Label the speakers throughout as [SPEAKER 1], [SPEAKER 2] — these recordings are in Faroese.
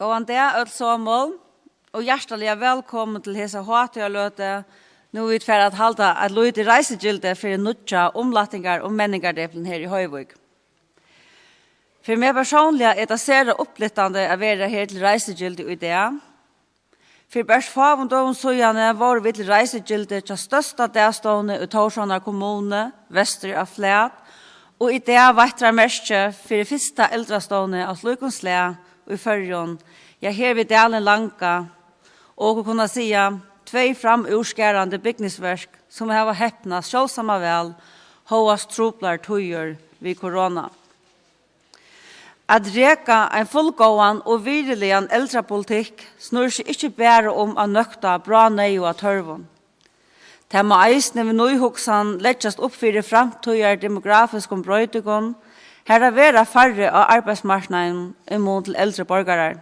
[SPEAKER 1] God dag, öll somol, og hjertelig velkommen til hese HT-løte. Nå er vi for at halda et løyde reisegilde for nødja omlattingar og menningardeplen her i Høyvøk. For meg personlig er det sere opplittende å være her til reisegilde i det. For bærs faven døven søgjane var vi til reisegilde til største delstående i Torsjøna kommune, vester av Flæt, og i det veitrar merke for første eldrestående av Slukonslæ i Førjon, ja her vid delen Lanka, og kunne sige tvei fram urskærande bygningsverk som har heppna sjålsamma vel, hoas truplar tøyer vid korona. At reka en fullgåan og viriligan eldrapolitikk snur seg ikke bare om å nøkta bra nei og tørvun. Det må eisne ved nøyhoksan lettjast oppfyrir framtøyer demografisk brøytegon, her er vera færre av arbeidsmarknaden imot til eldre borgare.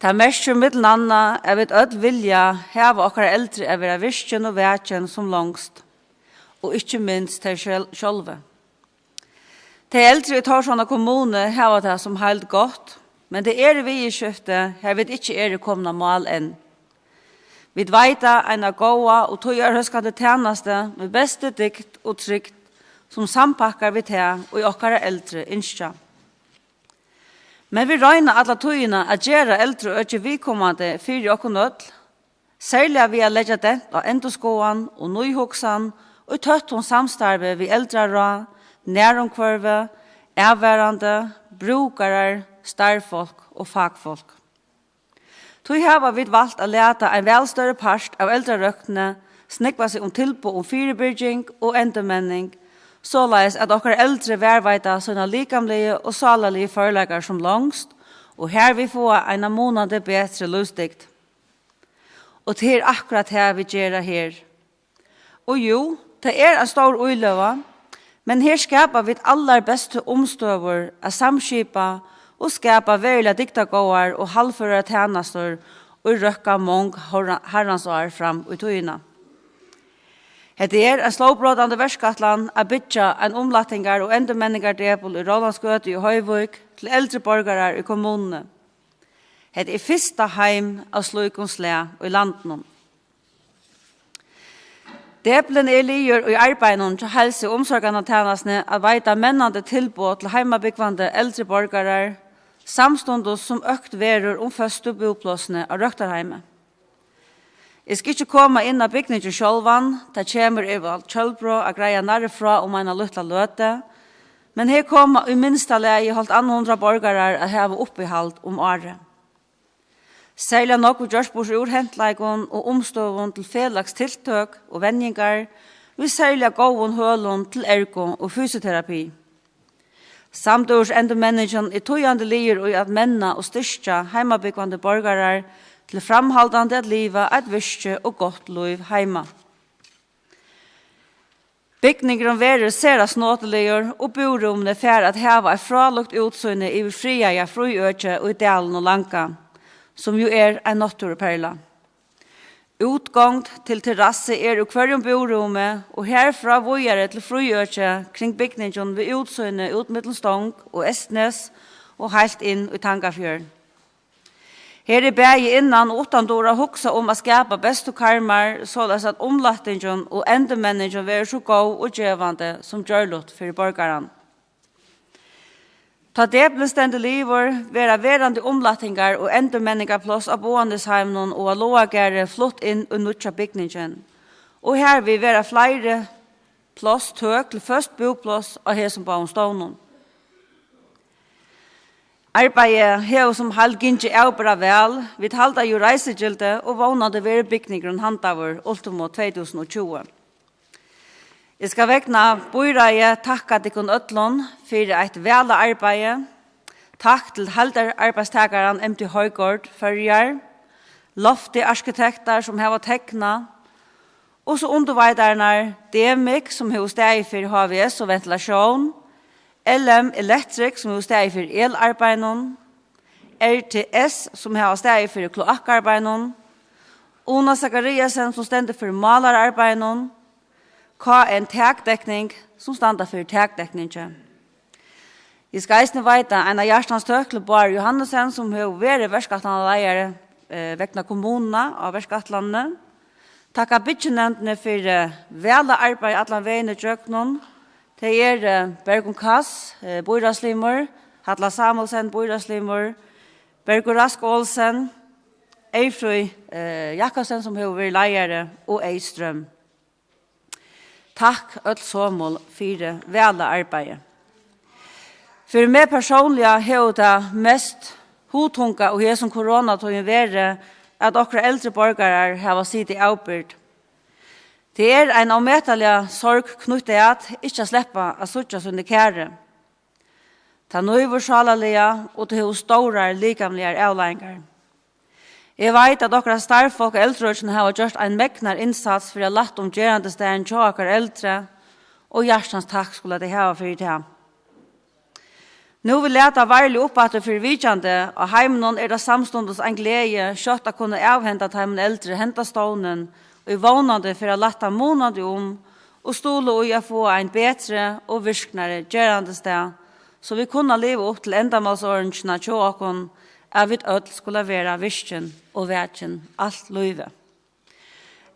[SPEAKER 1] Det mest middelen anna er vi ødel vilja heva okkar eldre er vera virkjen og vekjen som langst, og ikke minst til sjølve. De eldre i Torsjøna kommune heva det som helt godt, men det er vi i skiftet her vi ikke er komna mål enn. Vi veita en av gåa og tøyerhøskande tjeneste med beste dikt og trygt som sampakkar vi til og i okkara eldre innskja. Men vi røyna alla tøyina at gjera eldre og ikke vikommande fyrir okkur nødl, særlig vi har leggja dent av endoskoan og nøyhoksan og tøtton samstarve vi eldrara, næromkvarve, avværande, brukarar, starfolk og fagfolk. Tøy hava vi valgt å leta en vel større part av eldrarøktene snekva seg tilbå om fyrirbygging og endemenning, såleis at okkar eldre verveita sånne likamlige og salalige forelegar som langst, og her vi få en månade bedre løsdikt. Og det er akkurat her vi gjør her. Og jo, det er en stor uiløva, men her skapar vi aller beste omstøver av samskipa og skapar verilige diktagåar og halvfører tjenester og røkka mong herrans år fram i tøyina. Det er en slåbrådande verskatlan å bytja en omlattingar og endemenningar-depol i Rålandsgøte i Høyvøk til eldre borgare i kommunene. Det er fyrsta heim av Slukonslæ i landen. Deplen er lier i arbeidene til helse- og omsorgene tjenestene å veita mennande tilbud til heimabyggvande eldre borgare, samstundos som økt verur første boplåsene av Røktarheimet. Jeg skal ikke komme inn av bygningen sjølvan, det kommer over kjølbrå og greia nærifra om en lutla løte, men her kommer i minsta leie holdt 100 borgare å heve oppihalt om året. Særlig nok og gjørsbors urhentleikon og omstøvun til felags tiltøk og vendingar, vi særlig gåen hølun til ergo og fysioterapi. Samturs enda mennesken i tøyande lier og at menna og styrstja heimabyggvande borgare til framhaldande at liva et virkje og godt liv heima. Byggningen verer sera snåteligur og boromne fer at heva et fralukt utsynne i fria fruøkje og i delen og Lanka, som jo er en naturperla. Utgångt til terrasse er i hverjum boromme, og herfra vågjere til fruøkje kring byggningen ved utsynne ut Middelstong og Estnes og heilt inn i Tangafjørn. Her er bægi innan og utan dora hoksa om å skapa bestu karmar, såleis at omlattingen og endemenningen være så god og djevande som gjørlott for borgaren. Ta deplen stende livor, vera verande omlattingar og endemenningar plås av boandesheimnon og av loagare flott inn og nutja bygningen. Og her vil vera flere plås tøk til først boplås av hesum på omstånden. Arbeidet har som halv gynnsi avbra vel, vi halda jo reisegilde og vånade være bygningen handavur ultimo 2020. Jeg skal vekna bøyreie takka dikon ötlun for et vela arbeid. Takk til halder arbeidstagaren MT Høygård Førjar, loftige arkitekter som har tekna, og så underveidarnar DMIC som har steg for HVS og ventilasjon, LM Electric som har steg for elarbeidnon, RTS som har steg for kloakkarbeidnon, Ona Zakariasen som stender for malararbeidnon, KN Tagdekning som stender for tagdekningen. I skal eisne veita en av hjertans tøkle Bar Johannesen som har vært verskatlanleiere vekna kommunene av verskatlandene. Takka bytjenentene for vela arbeid atlan veien i Tjøknon. Det Bergon Kass, Boiraslimor, Hatla Samuelsen, Boiraslimor, Bergo Rask Olsen, Eifrøy Jakobsen som har vært leiere, og Eistrøm. Takk öll såmål for vela arbeidet. For meg personlig har det mest hotunga og som koronatøyen være at okra eldre borgare har sitt i avbyrd. Det en avmetelig sorg knyttet at ikke sleppa å suttja sunne kære. Ta nøyver sjalalige og til hos store likamlige avlengar. Jeg vet at okra starfolk og eldrørsen har gjort en megnar innsats for å latt omgjerande stedet til okra eldre, og hjertens takk skulle det ha for det. Nå vil leta varlig oppbatter for vidjande, og heimenon det samstundes en glede, kjøtt å kunne avhenta heimen eldre, henta stånden, og i vånande for å latta månande og stole og å få en bedre og virknare gjerande sted, så vi kunne leve opp til endamålsordensene til åkken, at vi ødel skulle være virkjen og verkjen alt løyve.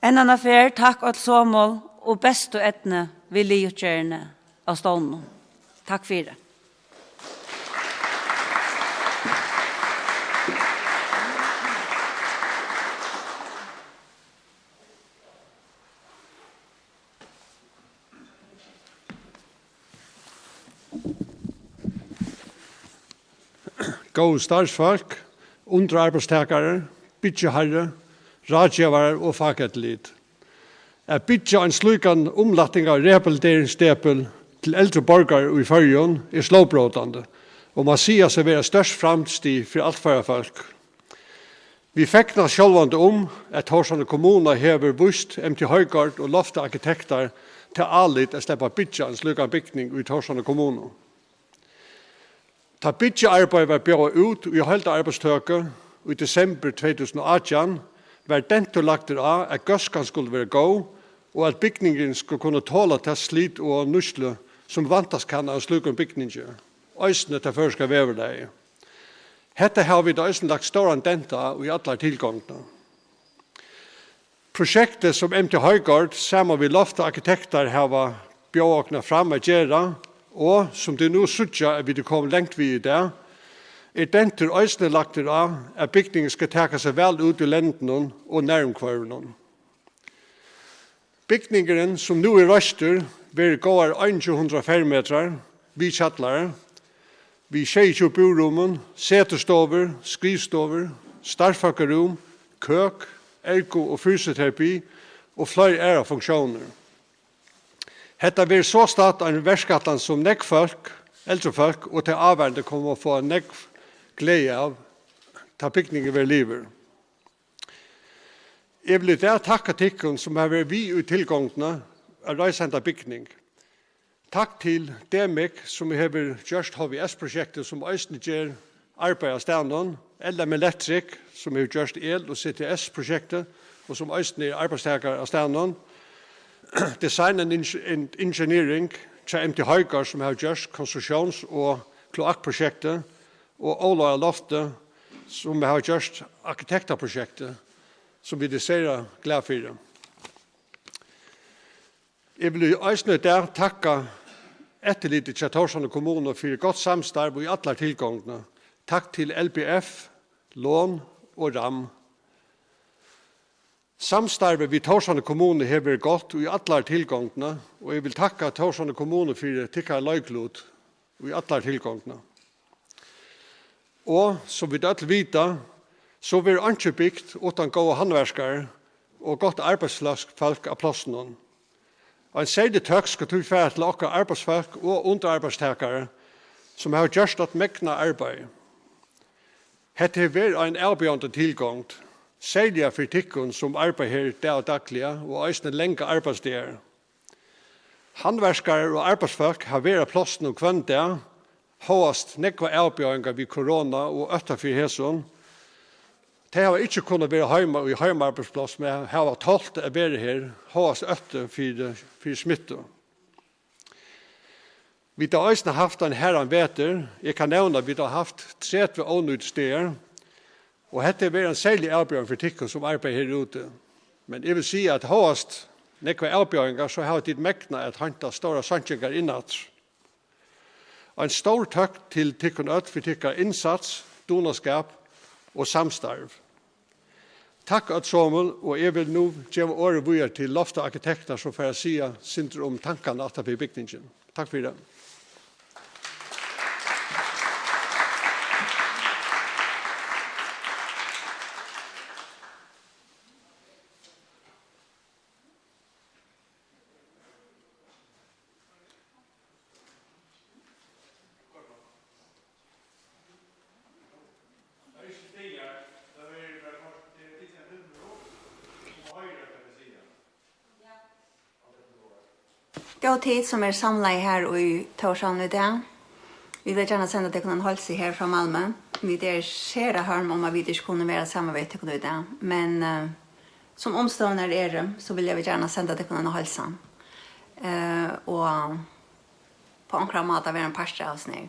[SPEAKER 1] En annen affær, takk og såmål, og best og etne vil livgjørende av stånden. Takk for det.
[SPEAKER 2] Gode statsfolk, underarbeidstakere, bytjeherre, rådgivere og fagettelid. Jeg bytjer en slukan omlatting av rehabiliteringsstepel til eldre borgere i Førjøen slåbrådende, og man sier seg være størst framstig for alt færre folk. Vi fekna sjølvande at Torshavn kommune hever vust MT Høygard og lofte arkitekter til alit å slippe bytja en slukan bygning i Torshavn kommune. Ta bytjearbeid var bjøret ut i hele arbeidstøket, og i desember 2018 var den lagt av at gøskan skulle være god, og at bygningen skulle kunne tåle til slit og nusle som vantas kan av slukken bygninger. Øysene til førske veverleie. Hette har vi da øysen lagt større denta i alle tilgångene. Prosjektet som MT Høygard sammen med lofte arkitekter har bjøret fram med gjerne, og som det nå suttja at vi kom lengt vid i det, dentur øysene lagt av at bygningen skal taka seg vel ut i lenden og nærmkvarven. Bygningen som nå røster vil gå 100 meter, vi kjattlere, vi 22 burommen, setestover, skrivstover, startfakkerom, køk, ergo og fysioterapi og flere ære funksjoner. Hetta vil så start en verskattan som nekkfolk, eldrefolk og til avværende kommer å få nekk glede av ta bygningen ved livet. Jeg vil der takke tikkene som har vært vi i tilgångene av reisende bygning. Takk til Demik som har gjort HVS-prosjektet som østene gjør arbeid av stedet, LM Electric som har gjort el- og CTS-prosjektet og som østene arbeidstakere av stedet, Design and Engineering til MT Høygard som har gjort konstruksjons- og kloakkprosjektet, og Ola Lofte som har gjort arkitekterprosjektet, som vi ser glad for. Jeg vil også der takke etterlidet til Torshavn kommune for godt samstarv i alle tilgångene. Takk til LPF, Lån og RAM. Samstarvet vid Torshavn kommune har vært godt i alle tilgångene, og jeg vil takke Torshavn kommune for tikkere løyklot i alle tilgångene. Og som vi døtt vita, så vil ikke bygd uten gode håndverskere og godt arbeidsfolk av plassen. Og en særlig tøk skal tilfære til dere arbeidsfolk og underarbeidstakere som har gjort et megna arbeid. Hette har vært en avbjørende tilgang, særlig for tikkene som arbeider her dag og daglige og øyne lenge arbeidsdager. Håndverskere og arbeidsfolk har vært plassen og kvendt der, håast nekva avbjøringer vid korona og øtterfyr hæsson. De har ikke kunnet være hjemme i hjemmearbeidsplass, men har talt å være her, håast øtterfyr smittet. Vi har også haft en herran veter. Jeg kan nevne at vi har haft 30 ånøyde steder. Og dette er en særlig avbjørn for tikkene som arbeider her ute. Men jeg vil si at håst nekva avbjørninger så har tid mekna at hanta stora sannsynker innat. En stor takk til tikkene for tikkene innsats, donaskap og samstarv. Takk at Samuel, og jeg vil nå gjøre året vujer til Lofta arkitekter som får si synder om tankene at det bygningen. Takk for det.
[SPEAKER 3] God tid som samlet her i Torshavn i dag. Vi vil gjerne sende til en halse her fra Malmö. Vi skjere hørm om at vi ikke kunne være samarbeid til i dag. Men som omstående det, så vil jeg gjerne sende til en halse. Og på ankra måte være en parster av oss ned.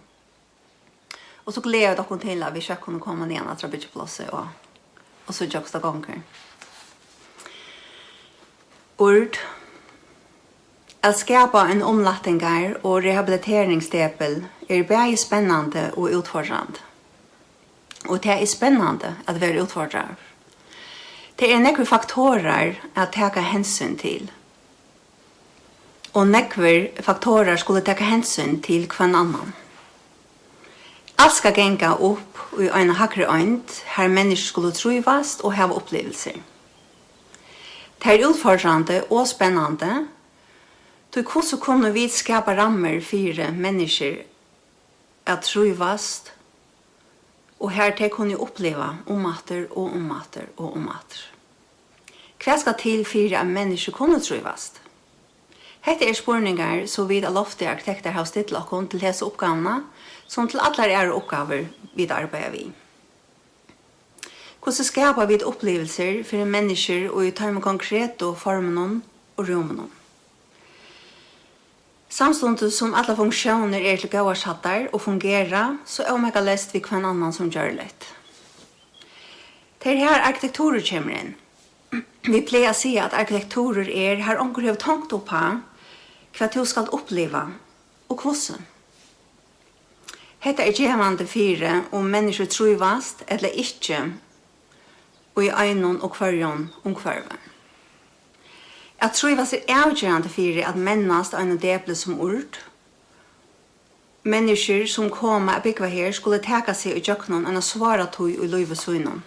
[SPEAKER 3] Og så gleder jeg dere til at vi ikke kunne komme ned til byggeplåset og så joksta ganger. Ord. Att skapa en omlattingar och rehabiliteringsstepel bäge spännande och utfordrande. Och det är spännande att vara utfordrad. Det är några faktorer att ta hänsyn till. Och några faktorer skulle ta hänsyn till kvann annan. Allt ska gänga upp i en högre önd här människor skulle trivas och ha upplevelser. Det är utfordrande och spännande. Då så kunne vi skapa rammer för människor att trivas och här de kunne uppleva omater och omater och omater. Vad ska till för att människor kunne trivas? Detta är spårningar så vid Lofta arkitekter har ställt oss till dessa uppgifterna som till alla är uppgifter vi arbetar vid. Hur skapar vi upplevelser för människor och i termer konkret och formen och rummen? Samstundet som alla funktioner till gåvarskattar och fungerar så är omega läst vid kvann annan som gör lätt. Det här arkitekturer kommer in. Vi plejer att se att arkitekturer har omkring tankt upp på vad du ska uppleva och kvossen. Detta är givande fyra om människor trivas eller inte och i egnon och kvarjon om kvarven. Jag tror att det är avgörande för att männas en deple som ord. Människor som kommer att bygga här skulle täcka sig i jöknon än att svara tog i livet synen.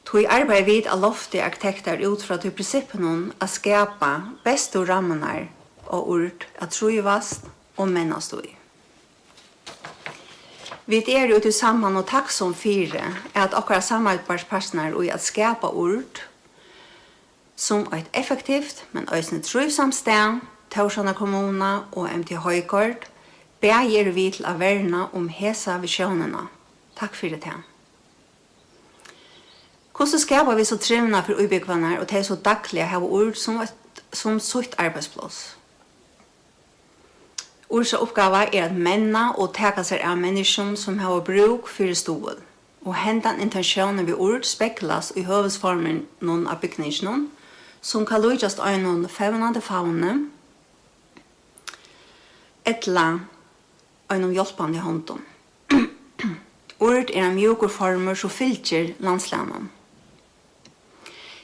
[SPEAKER 3] Tog arbetar vid att Lofta arkitekter utför till principen att skapa bästa rammarna och ord att trivas och männas tog. Vi är ute samman och tacksom för att åkara samarbetspartner och att skapa ord som ett effektivt men också trivsamt sted, Torshavn kommuna och MT Højgård, ber vi till att värna om hesa visionerna. Tack för det här. Hvordan skapar vi så trivna för utbyggvarna och det är så dagliga att ha ord som sitt arbetsplats? Ords uppgave är att männa och täcka sig av människor som har bruk för stål. Och hända intentionen vid ord speklas i huvudformen någon av byggningen som kan lyckas en fevnande faune eller en hjälpande hånden. Ord är en mjuka former som fylker landslänen.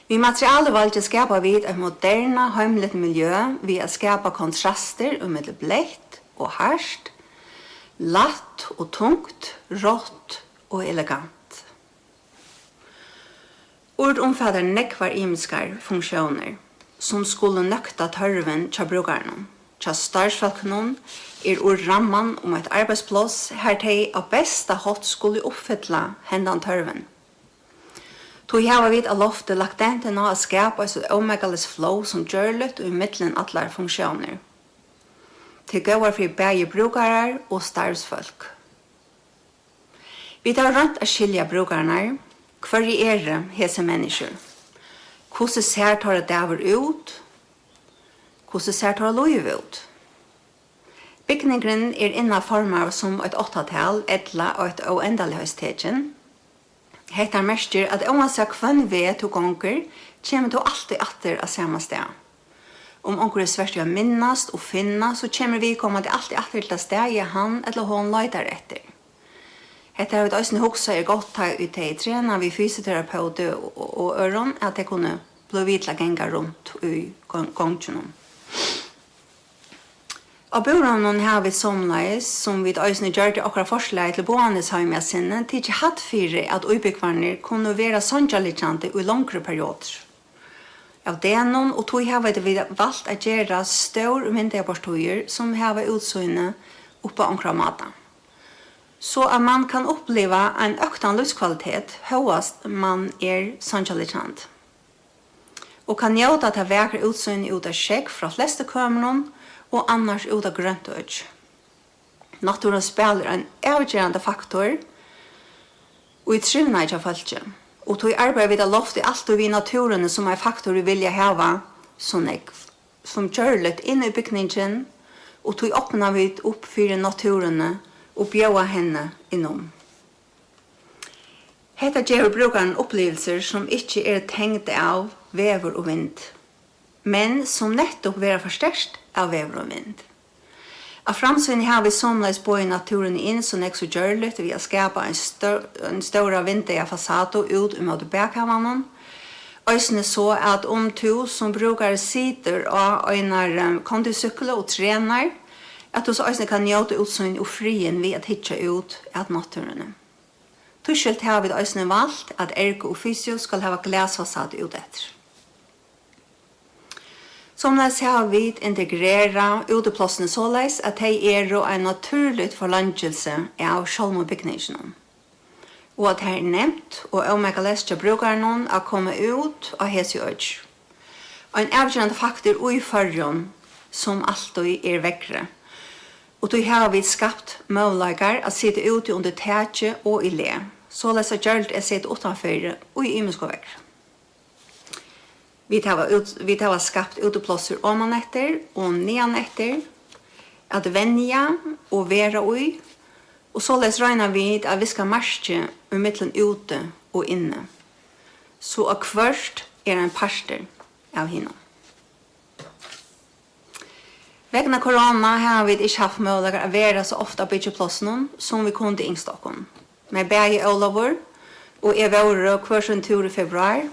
[SPEAKER 3] Vi materialvalget skapar vid ett moderna hemligt miljö vid att skapa kontraster med blekt och harskt, latt och tungt, rått och elegant. Ord omfattar nekvar imiskar funktioner som skulle nøkta törven tja brukarna. Tja starsfalknon ord ramman om ett arbetsplats här de av bästa hot skulle uppfylla händan törven. Tog jag vid att Lofta lagt den att skapa ett omegales flow som görligt och i mittlen alla funktioner. Till gåvar för bäge brukare och starvsfolk. Vi tar runt att skilja brukarna. Kvar är hese människor? Hvordan ser tar det däver ut? Hvordan ser tar liv ut? Byggningen innan former som et åttatal, etla og et oendalighetstegjen. Heter mester at oansett hvem ved to gonger, kommer du alltid atter av samme sted. Om onker er svært å minnast og finna, så kommer vi komme til alltid atter til sted i han eller hon løyder etter. Hetta har vi også hoksa godt ta ut i trena vi fysioterapeut og øron at det kunne bli vitla genga rundt i gongtjennom. Og boranen har vi somleis, som vi også gjør til okra forslag til boanesheimia sinne, til ikke hatt fire at ubyggvarner kunne være sondjalikkjante i langere perioder. Av denon og tog har vi valgt å gjøre stor myndighetsportøyer som har utsynet oppe omkring maten. Så at man kan oppleve en øktan livskvalitet høyest man sondjalikkjant. Og kan gjøre at det veker utsynet ut av skjegg fra fleste kømeren, og annars ut av grønt øk. Naturen spiller en avgjørende faktor, og i trivna ikke falskje. Og tog arbeider vi da loft i alt og vi naturen som faktor vi vilja heva, som gjør litt inn i bygningen, og tog åpner vi opp for naturen og bjøa henne innom. Hetta gjør brukeren opplevelser som ikke tenkt av vever og vind, men som nettopp være forstørst av vever og vind. Av framsynet har vi somleis på i naturen inn som så gjørligt vi har skapa en større vindiga fasado ut mot bakhavannon. Øysene så at to som brukar sitter og øyner kondisykler og trener, at du så øysene kan gjøre utsyn og frien ved at hitja ut av naturen. Tuskjelt har vi øysene valgt at ergo og fysio skal ha glasfasade ut etter. Somleis har vi integrera uteplassene såleis at de en naturligt forlangelse av sjølmobygningen. Og at det nevnt og omeggalest til brukeren å komme ut av hese øk. Og en avgjørende faktor i førjon som alltid vekkere. Og då har vi skapt muligheter å sitte ute under tætje og i le. Såleis at gjørt sitte utenfor og i imensko vekkere. Vi har skapt uteplosser oman etter og nedan etter, at venja og vera ui, og såleis regner vi at vi skal marsje i middelen ute og inne. Så av hvert en parster av henne. Vegna korona har vi ikke haft mulighet å være så ofte av byggeplassen som vi kunne i Stockholm. Med Berge Olavur og jeg var hver tur i februar.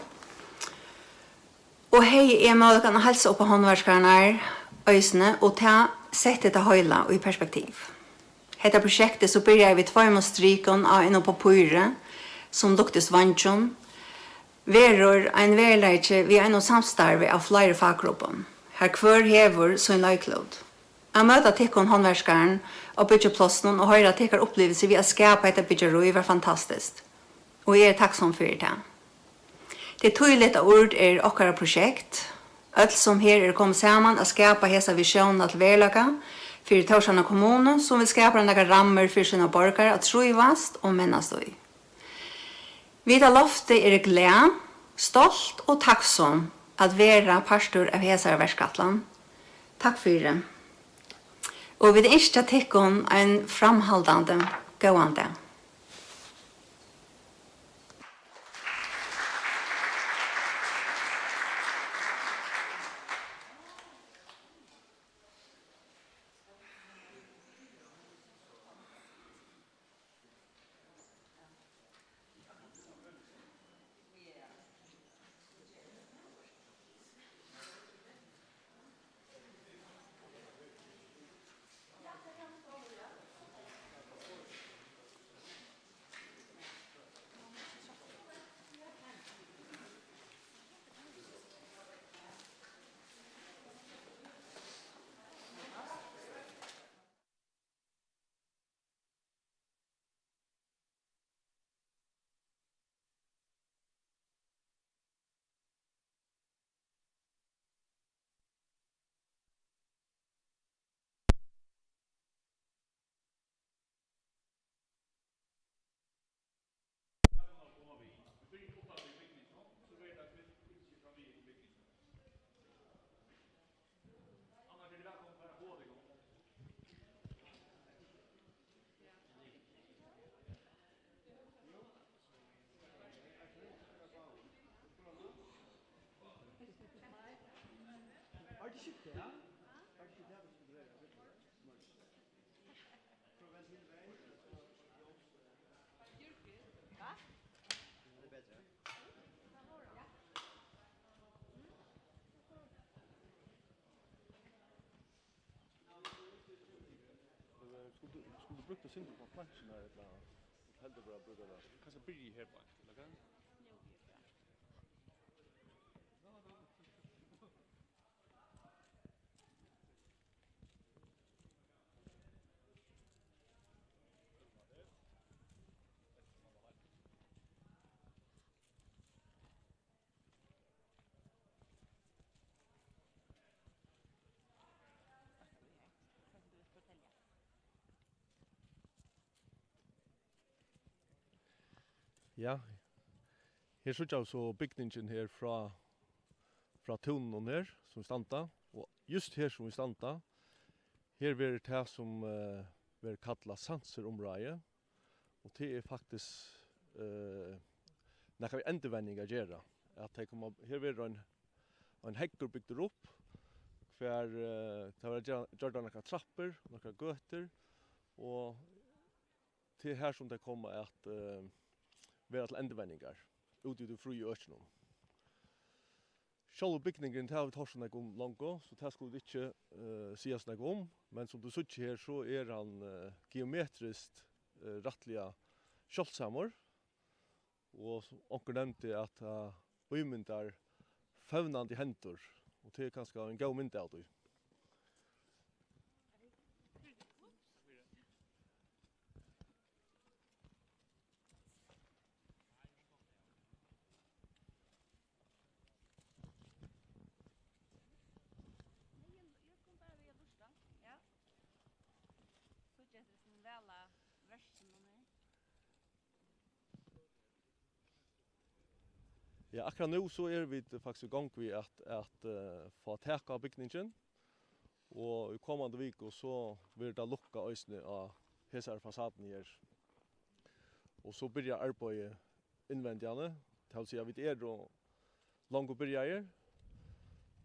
[SPEAKER 3] Og hei mulighet å helse opp på håndverskerne øysene og ta sette det høyla i perspektiv. Dette prosjektet så begynner vi 2 stryken av innom på pyre som luktes vantjon. Veror en verleitje vi en samstarve av flere faggrupper. Her hver hever sin løyklod. Jeg møter tikkene håndverskeren og byggeplassen og høyre tikkere opplevelser vi har skapet etter byggeroi var fantastisk. Og jeg takksom for det. Det tydligt ord okkara prosjekt. Alt som her kommet sammen å skapa hesa visjoner til verlaga for Torsjana kommune som vil skapa noen rammer for sine borgere at trivast og mennast i. Vi da loftet glad, stolt og takksom at være pastor av hesa verskatlan. Takk for det. Og vi ønsker tikkun en framhaldande gående.
[SPEAKER 4] Skulle du brukt synd på planchen eller helt bra bruka det. Kanske blir här på. Eller kan? Ja. Her så så bygningen her fra tunnen her som standa og just her som vi standa her vil det som vil kalla sanserområde og det faktisk nekka vi endevendinga gjera at det kommer her vil en hektor bygd upp för det var gjort några trappor, några götter och till här som det kommer att vara till endevendingar ut i det fria öknen. Själva byggningen har vi tagit om långt, så det skulle inte sägas något om, men som du ser här så är han geometriskt rättliga kjoltsammer och onkel nämnde att bymyndar fevnande händer och det är ganska en god mynd av det.
[SPEAKER 1] Ja. Så det är som väla versen och nej.
[SPEAKER 4] Ja, akkurat nu så är vi faktiskt igång vid att få täcka av byggningen. Och i kommande vecka så blir det lucka ösne av hesar fasaden här. Och så börjar arbetet invändiga. Det vill säga vi är då långt och börjar.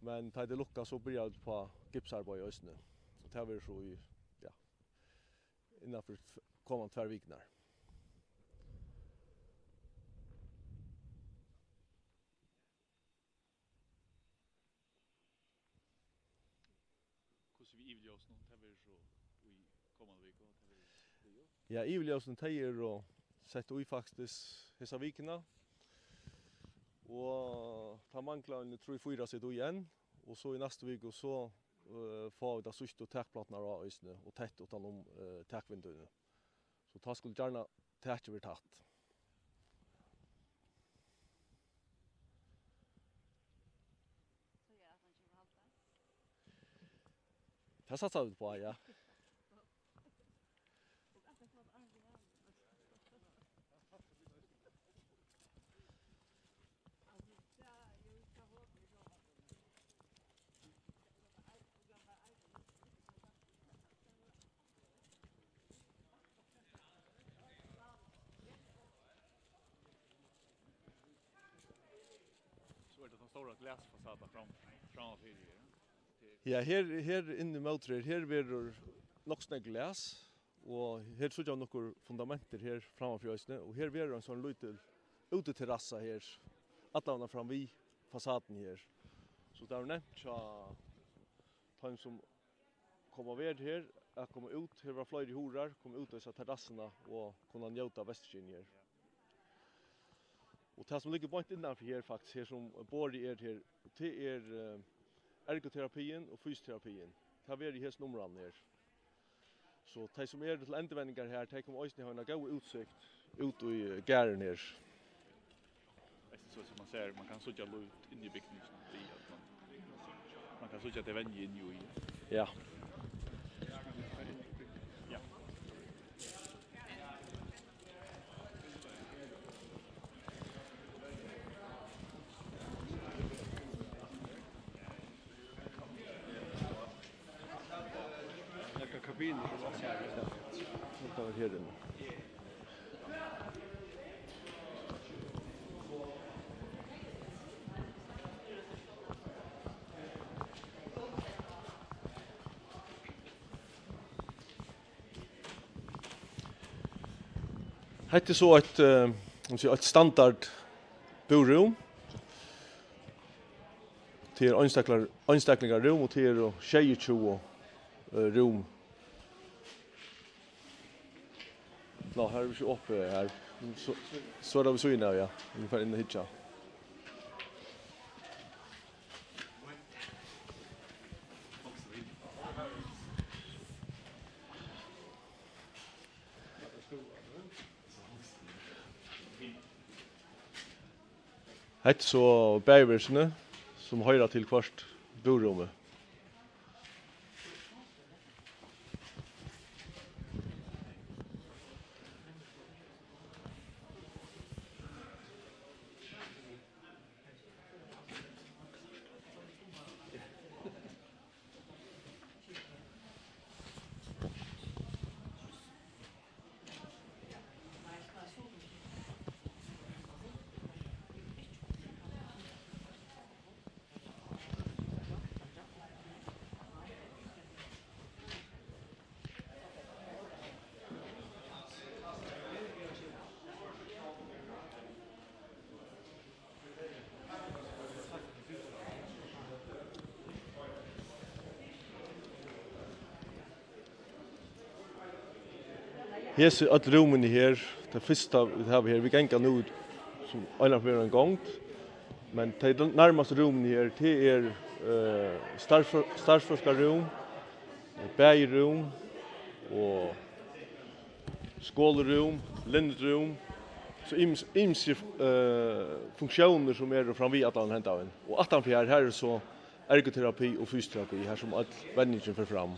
[SPEAKER 4] Men tar det lucka så börjar det på gipsarbete ösne. Så det blir så i innanför kommande 2 veckor.
[SPEAKER 5] Hur vi ivljós nu, det blir så i kommande vecka.
[SPEAKER 4] Ja, ivljåsen tejer och sätter i faktiskt hesa vikna. Och ta manglar en 3-4 sig då igen och så i nästa vecka så får vi det sista täckplattorna av ösne och tätt utan om täckvinduerna. Så ta skulle gärna täcka vi tatt.
[SPEAKER 1] Så gör att man kommer halta.
[SPEAKER 4] Det satsar vi på, ja.
[SPEAKER 1] Och att det får ett arv igen.
[SPEAKER 5] Så är det de stora glasfasaderna framför er.
[SPEAKER 4] Ja, her inne i motorer, her blir nok snakk glas, og her så jeg noen fundamenter her framfor øsene, og her blir en sånn liten uteterrassa her, atlavna fram vid fasaden her. Så det er nevnt av de som kommer ved her, at komme ut, her var flere horar, komme ut av disse terrassene og kunne njóta vestkinn her. Og det som ligger bort innanfor her faktisk, her som bor i her, det er ergoterapien og fysioterapien. Det har i hese numrene her. Så de som til endevendingar her, de kommer også ha en god utsikt ut i gären her.
[SPEAKER 5] Så som man ser, man kan söka lut in i byggningen i att man kan söka det vänje in i.
[SPEAKER 4] Ja.
[SPEAKER 5] Ja.
[SPEAKER 2] Lägga kabinen för oss här.
[SPEAKER 4] Så tar vi här inne. Hette så ett standard borum. Till anstaklingar rum och till 22 rum. Nå, här är vi så uppe här. Så är vi så inne, ja. Ungefär inne hit, ja. Hette så bergversene som høyrer til kvart borommet. Här ser att rummen här, det första vi har här, vi gänga nu som en för en gång. Men det närmaste rummen här, det är starsforskarrum, bergrum och skolrum, lindrum. Så imse funktioner som är framvid att han hämtar in. Och att han för här är så ergoterapi och fysioterapi här som all vändningen för fram.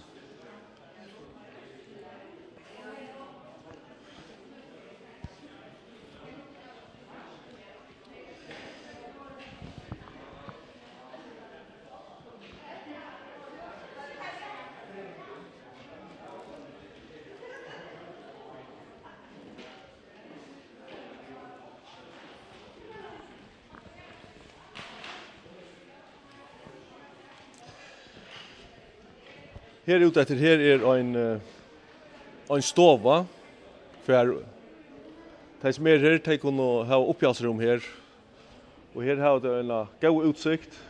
[SPEAKER 4] Här ute efter här är en stova för de som är här de kan ha uppehållsrum här. Och här har det en god utsikt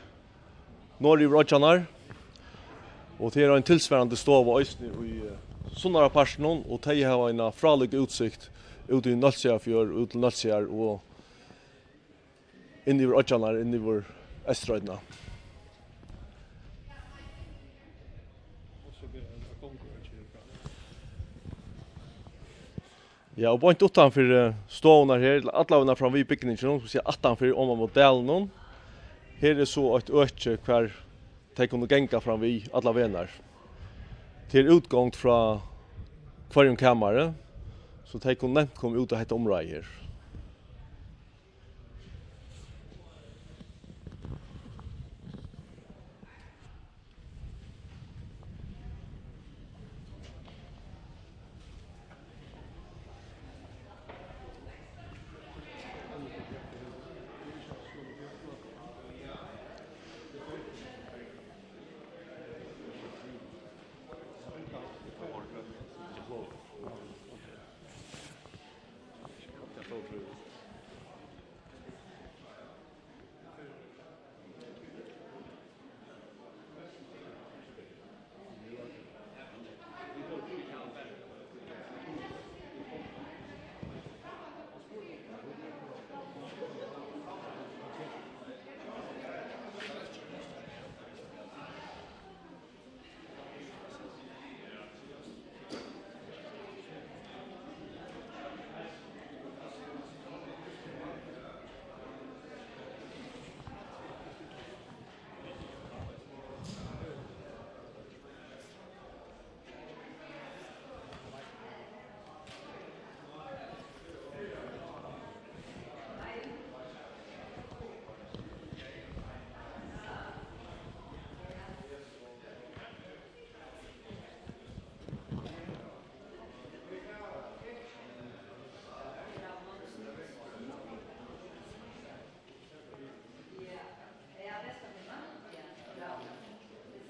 [SPEAKER 4] norr i Rotjanar. Och här är en tillsvarande stova i Sunnara parten och de har en fralig utsikt ut i Nalsjafjord, ut till Nalsjar och in i Rotjanar, in i Eströjderna. Ja, och point utanför stånar här, alla från vid byggningen som ser utanför om mot dalen. Här är så ett öke kvar de kunde gänga fram vid alla vänner. Till utgång från kvarjon kammare så de kunde komma ut och heta område här.